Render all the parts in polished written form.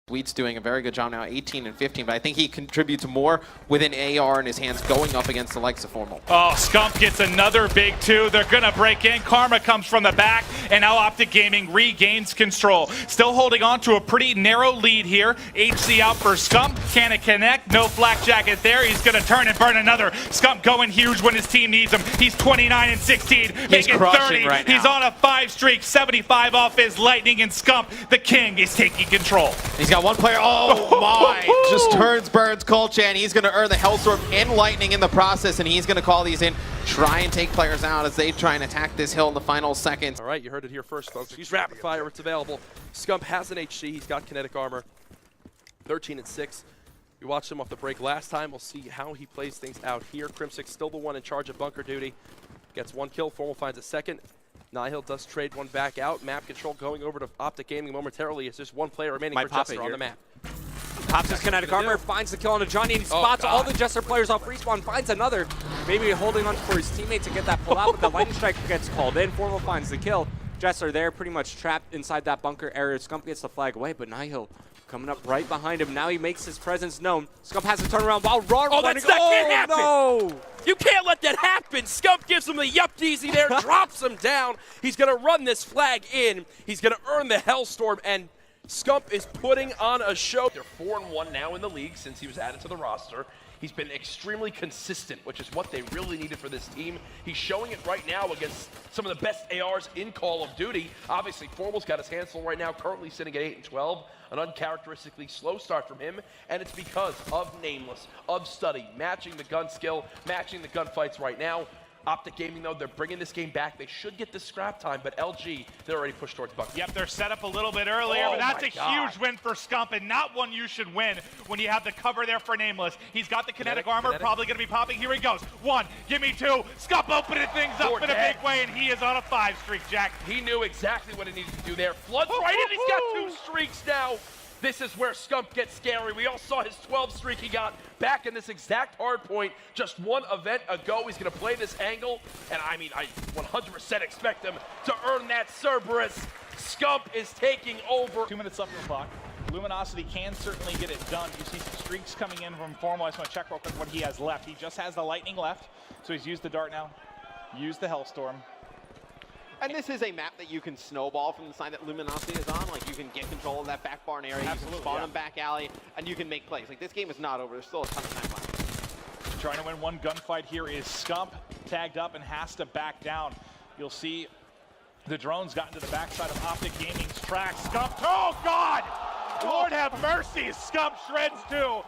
Sweet's doing a very good job now, 18 and 15, but I think he contributes more with an AR in his hands going up against the likes of Formal. Oh, Scump gets another big two. They're going to break in. Karma comes from the back, and now Optic Gaming regains control. Still holding on to a pretty narrow lead here. HC out for Scump. Can it connect? No flak jacket there. He's going to turn and burn another. Scump going huge when his team needs him. He's 29 and 16, making 30. Right now. He's on a 5 streak, 75 off his Lightning, and Scump, the king, is taking control. He's got one player. Oh my! Just turns, burns, Colcha, and he's going to earn the Hellstorm and Lightning in the process, and he's going to call these in, try and take players out as they try and attack this hill in the final seconds. All right, you heard it here first, folks. He's rapid fire. It's available. Scump has an HC. He's got kinetic armor. 13 and 6. You watched him off the break last time. We'll see how he plays things out here. Crimsix still the one in charge of bunker duty. Gets one kill. Formal finds a second. Nihil does trade one back out. Map control going over to Optic Gaming momentarily. It's just one player remaining for Jester on the map. Pops his kinetic armor, finds the kill on a Johnny, and he spots all the Jester players off respawn, finds another. Maybe holding on for his teammate to get that pull out, but the lightning strike gets called in. Formal finds the kill. Jester there, pretty much trapped inside that bunker area. Scump gets the flag away, but Nihil coming up right behind him. Now he makes his presence known. Scump has to turn around while Ron running. That can't happen! No! You can't let that happen. Scump gives him the yup-deezy there, drops him down. He's going to run this flag in. He's going to earn the Hellstorm, and Scump is putting on a show. They're 4-1 now in the league since he was added to the roster. He's been extremely consistent, which is what they really needed for this team. He's showing it right now against some of the best ARs in Call of Duty. Obviously, Formal's got his hands full right now, currently sitting at 8 and 12. An uncharacteristically slow start from him, and it's because of Nameless, of Study, matching the gun skill, matching the gunfights right now. Optic Gaming, though, they're bringing this game back. They should get the scrap time, but LG, they're already pushed towards Bucket. Yep, they're set up a little bit earlier, but that's a huge win for Scump, and not one you should win when you have the cover there for Nameless. He's got the kinetic armor, probably going to be popping. Here he goes. One, give me two. Scump opening things up in a big way, and he is on a 5 streak, Jack. He knew exactly what he needed to do there. Floods right in. He's got 2 streaks now. This is where Scump gets scary. We all saw his 12 streak he got back in this exact hard point just one event ago. He's going to play this angle, and I mean, I 100% expect him to earn that Cerberus. Scump is taking over. 2 minutes left on the clock. Luminosity can certainly get it done. You see some streaks coming in from Formal. I just want to check real quick what he has left. He just has the Lightning left, so he's used the Dart now, used the Hellstorm. And this is a map that you can snowball from the side that Luminosity is on. Like, you can get control of that back barn area, you can spawn them back alley, and you can make plays. Like, this game is not over. There's still a ton of time left. Trying to win one gunfight here is Scump, tagged up and has to back down. You'll see the drones got into the backside of Optic Gaming's track. Scump, oh God! Lord have mercy, Scump shreds too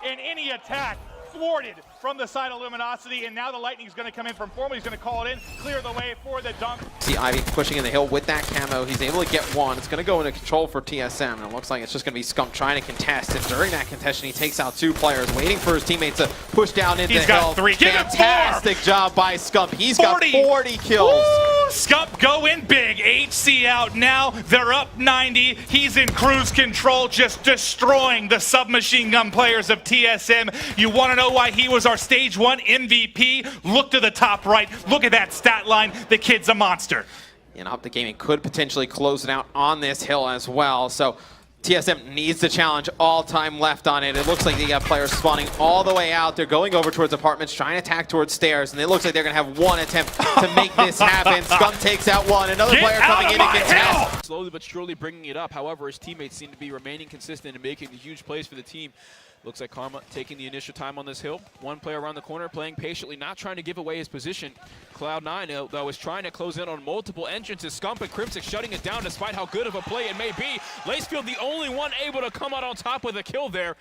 in any attack. Thwarted from the side of Luminosity, and now the Lightning's going to come in from Formal. He's going to call it in, clear the way for the dunk. See Ivy pushing in the hill with that camo. He's able to get one. It's going to go into control for TSM, and it looks like it's just going to be Scump trying to contest. And during that contention, he takes out 2 players, waiting for his teammates to push down into the hill. He's got 3. Fantastic job by Scump. He's got 40 kills. Woo! Scump going big. HC out now. They're up 90. He's in cruise control, just destroying the submachine gun players of TSM. You want to know why he was our Stage 1 MVP? Look to the top right. Look at that stat line. The kid's a monster. And Optic Gaming could potentially close it out on this hill as well. So TSM needs to challenge. All time left on it. It looks like they got players spawning all the way out. They're going over towards apartments, trying to attack towards stairs, and it looks like they're going to have one attempt to make this happen. Scump takes out one. Another player coming in to contest. Slowly but surely bringing it up. However, his teammates seem to be remaining consistent and making the huge plays for the team. Looks like Karma taking the initial time on this hill. One player around the corner playing patiently, not trying to give away his position. Cloud9, though, is trying to close in on multiple entrances. Scump and Crimsix shutting it down despite how good of a play it may be. Lacefield the only one able to come out on top with a kill there.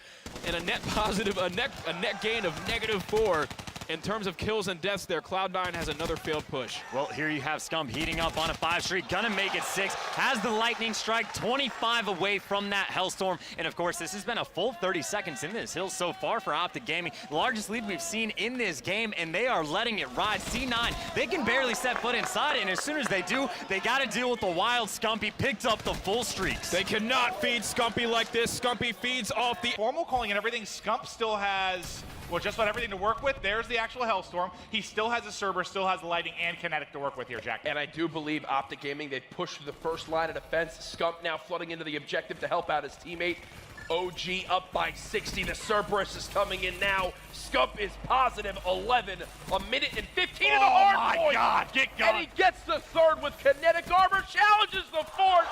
And a net positive, a net gain of -4. In terms of kills and deaths there, Cloud9 has another failed push. Well, here you have Scump heating up on a 5 streak, gonna make it 6, has the lightning strike, 25 away from that Hellstorm. And of course, this has been a full 30 seconds in this hill so far for Optic Gaming. The largest lead we've seen in this game, and they are letting it ride. C9, they can barely set foot inside, and as soon as they do, they gotta deal with the wild Scumpy. Picked up the full streaks. They cannot feed Scumpy like this. Scumpy feeds off the... Formal calling and everything. Scump still has, well, just about everything to work with. There's the actual Hellstorm. He still has a Cerberus, still has the Lightning and Kinetic to work with here, Jack. And I do believe Optic Gaming, they've pushed to the first line of defense. Scump now flooding into the objective to help out his teammate. OG up by 60. The Cerberus is coming in now. Scump is positive 11. A minute and 15 in the hard point. Oh my God, get going. And he gets the third with kinetic armor, challenges the fourth.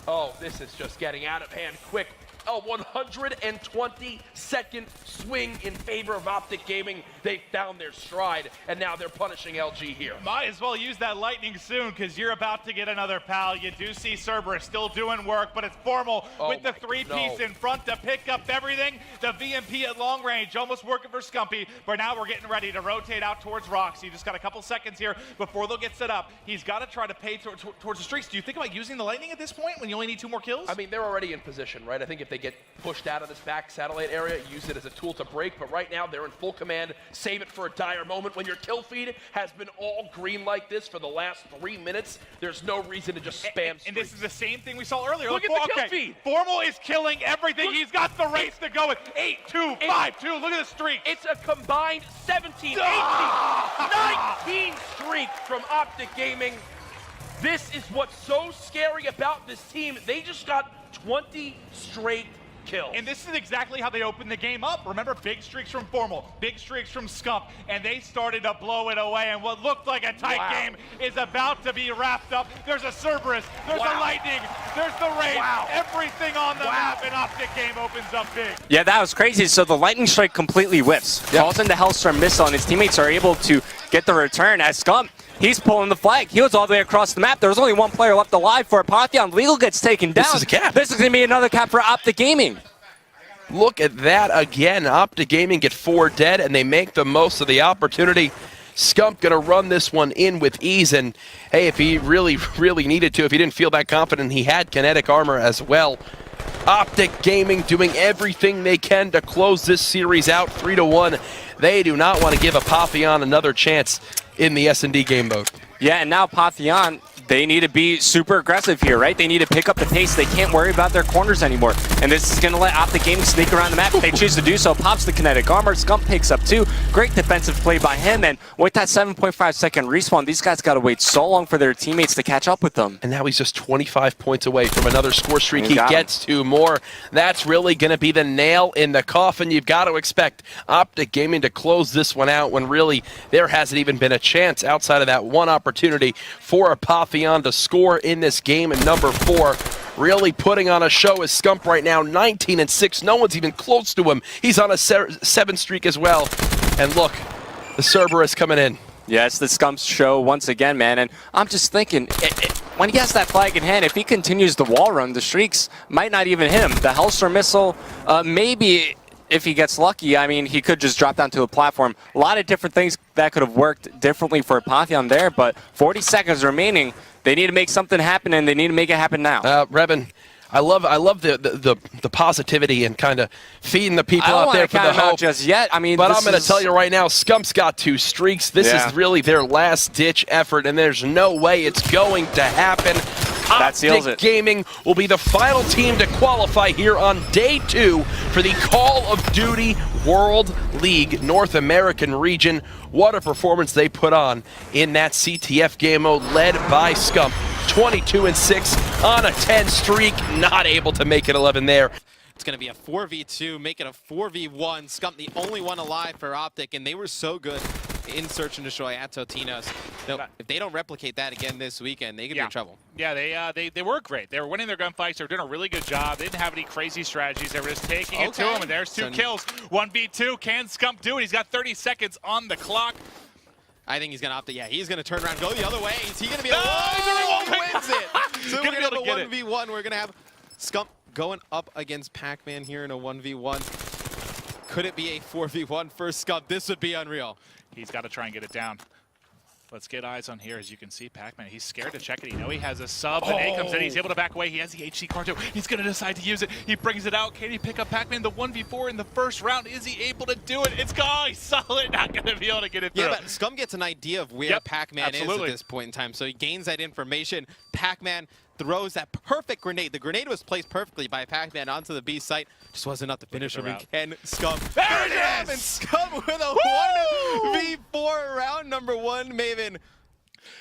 Oh, this is just getting out of hand quick. A 120-second swing in favor of Optic Gaming. They found their stride, and now they're punishing LG here. Might as well use that lightning soon, because you're about to get another pal. You do see Cerberus still doing work, but it's Formal with the three-piece in front to pick up everything. The VMP at long range, almost working for Scumpy, but now we're getting ready to rotate out towards Roxy. Just got a couple seconds here before they'll get set up. He's got to try to pay towards the streaks. Do you think about using the lightning at this point when you only need 2 more kills? I mean, they're already in position, right? I think if they get pushed out of this back satellite area, use it as a tool to break, but right now they're in full command. Save it for a dire moment. When your kill feed has been all green like this for the last 3 minutes, there's no reason to just spam and this is the same thing we saw earlier. Look at the kill feed. Formal is killing everything. Look, he's got the race to go with 8-2, 5-2. Look at the streak. It's a combined 17, 18, 19 streak from Optic Gaming. This is what's so scary about this team. They just got 20 straight kills. And this is exactly how they opened the game up. Remember, big streaks from Formal, big streaks from Scump, and they started to blow it away, and what looked like a tight game is about to be wrapped up. There's a Cerberus, there's a Lightning, there's the Wraith, everything on the map, and Optic Game opens up big. Yeah, that was crazy. So the lightning strike completely whiffs. Falls into Hellstorm missile, and his teammates are able to get the return as Scump. He's pulling the flag. He was all the way across the map. There was only one player left alive for it. Pantheon. Legal gets taken down. This is a cap. This is going to be another cap for Optic Gaming. Look at that again. Optic Gaming get 4 dead, and they make the most of the opportunity. Scump going to run this one in with ease, and hey, if he really needed to, if he didn't feel that confident, he had kinetic armor as well. Optic Gaming doing everything they can to close this series out 3-1. They do not want to give Apotheon another chance in the S&D game mode. Yeah, and now Apotheon, they need to be super aggressive here, right? They need to pick up the pace. They can't worry about their corners anymore. And this is going to let Optic Gaming sneak around the map. If they choose to do so, pops the kinetic armor. Scump picks up 2. Great defensive play by him. And with that 7.5 second respawn, these guys got to wait so long for their teammates to catch up with them. And now he's just 25 points away from another score streak. He gets 2 more. That's really going to be the nail in the coffin. You've got to expect Optic Gaming to close this one out when really there hasn't even been a chance outside of that one opportunity for Apotheon to score in this game. And number 4 really putting on a show is Scump right now, 19-6. No one's even close to him. He's on a 7 streak as well. And look, the Cerberus coming in. Yeah, it's the Scump's show once again, man. And I'm just thinking, when he has that flag in hand, if he continues the wall run, the streaks might not even hit him. The Hellstorm missile, maybe if he gets lucky, I mean, he could just drop down to a platform. A lot of different things that could have worked differently for Apotheon there, but 40 seconds remaining. They need to make something happen, and they need to make it happen now. Revin, I love the positivity and kind of feeding the people out there for the hope. Just yet. I mean, but I'm going to tell you right now, Scump's got 2 streaks. This is really their last-ditch effort, and there's no way it's going to happen. That seals it. Optic Gaming will be the final team to qualify here on day 2 for the Call of Duty World League North American region. What a performance they put on in that CTF game mode, led by Scump. 22-6 on a 10 streak, not able to make it 11 there. It's going to be a 4v2, make it a 4v1. Scump, the only one alive for Optic, and they were so good in Search and Destroy at Totinos. If they don't replicate that again this weekend, they could be in trouble. Yeah, they were great. They were winning their gunfights. They were doing a really good job. They didn't have any crazy strategies. They were just taking it to them, and there's 2 kills. 1v2. Can Scump do it? He's got 30 seconds on the clock. I think he's going to opt it. Yeah, he's going to turn around and go the other way. Is he going to be the one who wins it? So we're going to have a 1v1. We're going to have Scump going up against Pac-Man here in a 1v1. Could it be a 4v1 for Scump? This would be unreal. He's got to try and get it down. Let's get eyes on here. As you can see, Pac-Man, he's scared to check it. You know he has a sub, and A comes in. He's able to back away. He has the HC card too. He's going to decide to use it. He brings it out. Can he pick up Pac-Man? The 1v4 in the first round. Is he able to do it? It's he's solid. Not going to be able to get it through. Yeah, but Scump gets an idea of where Pac-Man is at this point in time. So he gains that information. Pac-Man throws that perfect grenade. The grenade was placed perfectly by Pac-Man onto the B site. Just wasn't enough to finish him. Can Scump. There it is! And Scump with a 1v4 round number 1, Maven.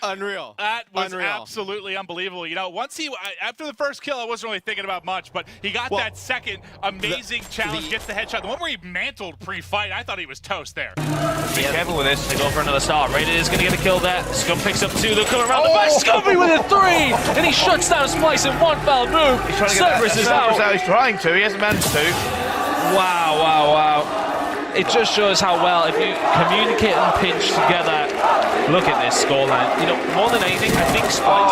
Unreal. That was Unreal. absolutely unbelievable. You know, after the first kill, I wasn't really thinking about much, but he got that second amazing challenge, gets the headshot. The one where he mantled pre-fight, I thought he was toast there. Be careful with this. They go for another start. Rated is going to get the kill there. Scump picks up 2. They'll come around the back. Scumpy with a 3, and he shuts down Splice in one foul move. He's trying to get Cerberus is out. He's trying to. He hasn't managed to. Wow, wow, wow. It just shows how well, if you communicate and pinch together, look at this scoreline. You know, more than anything, I think Splice...